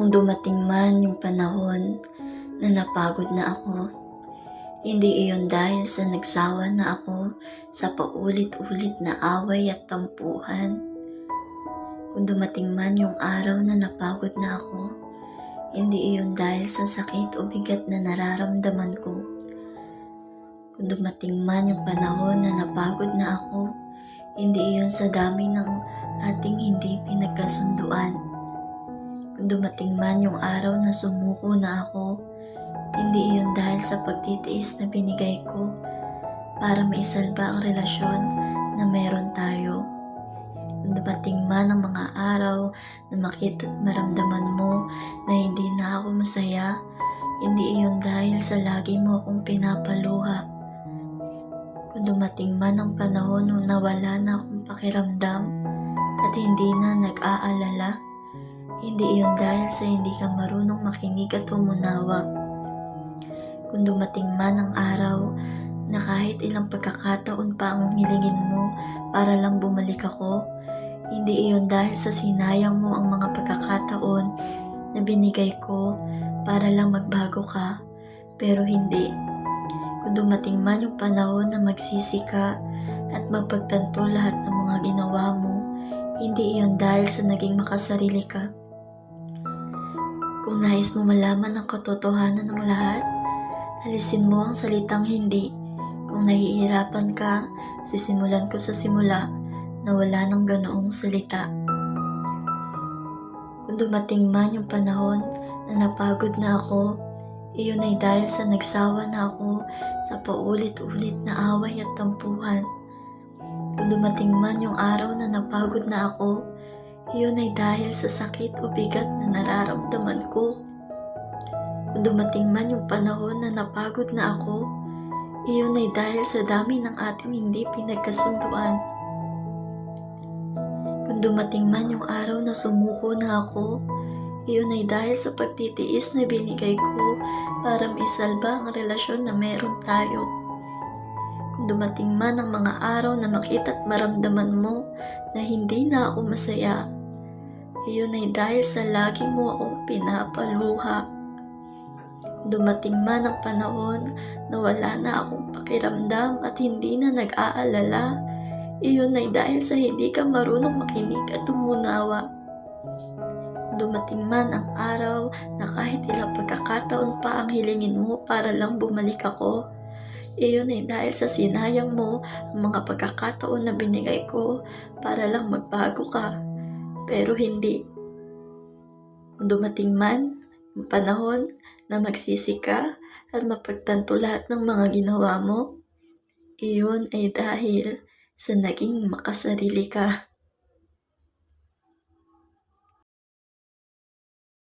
Kung dumating man yung panahon na napagod na ako, hindi iyon dahil sa nagsawa na ako sa paulit-ulit na away at tampuhan. Kung dumating man yung araw na napagod na ako, hindi iyon dahil sa sakit o bigat na nararamdaman ko. Kung dumating man yung panahon na napagod na ako, hindi iyon sa dami ng ating hindi pinagkasunduan. Kung dumating man yung araw na sumuko na ako, hindi iyon dahil sa pagtitiis na binigay ko para maisalba ang relasyon na meron tayo. Kung dumating man ang mga araw na makita at maramdaman mo na hindi na ako masaya, hindi iyon dahil sa lagi mo akong pinapaluha. Kung dumating man ang panahon na wala na akong pakiramdam at hindi na nag-aalala, hindi iyon dahil sa hindi ka marunong makinig at umunawa. Kung dumating man ang araw na kahit ilang pagkakataon pa ang hilingin mo para lang bumalik ako, hindi iyon dahil sa sinayang mo ang mga pagkakataon na binigay ko para lang magbago ka, pero hindi. Kung dumating man yung panahon na magsisi ka at magpagtanto lahat ng mga ginawa mo, hindi iyon dahil sa naging makasarili ka. Kung nais mo malaman ang katotohanan ng lahat, alisin mo ang salitang hindi. Kung nahihirapan ka, sisimulan ko sa simula na wala ng ganoong salita. Kung dumating man yung panahon na napagod na ako, iyon ay dahil sa nagsawa na ako sa paulit-ulit na away at tampuhan. Kung dumating man yung araw na napagod na ako, iyon ay dahil sa sakit o bigat na nararamdaman ko. Kung dumating man yung panahon na napagod na ako, iyon ay dahil sa dami ng ating hindi pinagkasunduan. Kung dumating man yung araw na sumuko na ako, iyon ay dahil sa pagtitiis na binigay ko para maisalba ang relasyon na meron tayo. Kung dumating man ang mga araw na makita at maramdaman mo na hindi na ako masaya, iyon ay dahil sa lagi mo akong pinapaluha. Kung dumating man ang panahon na wala na akong pakiramdam at hindi na nag-aalala, iyon ay dahil sa hindi ka marunong makinig at umunawa. Kung dumating man ang araw na kahit ilang pagkakataon pa ang hilingin mo para lang bumalik ako, iyon ay dahil sa sinayang mo ang mga pagkakataon na binigay ko para lang magbago ka, pero hindi. Kung dumating man ang panahon na magsisi ka at mapagtanto lahat ng mga ginawa mo, iyon ay dahil sa naging makasarili ka.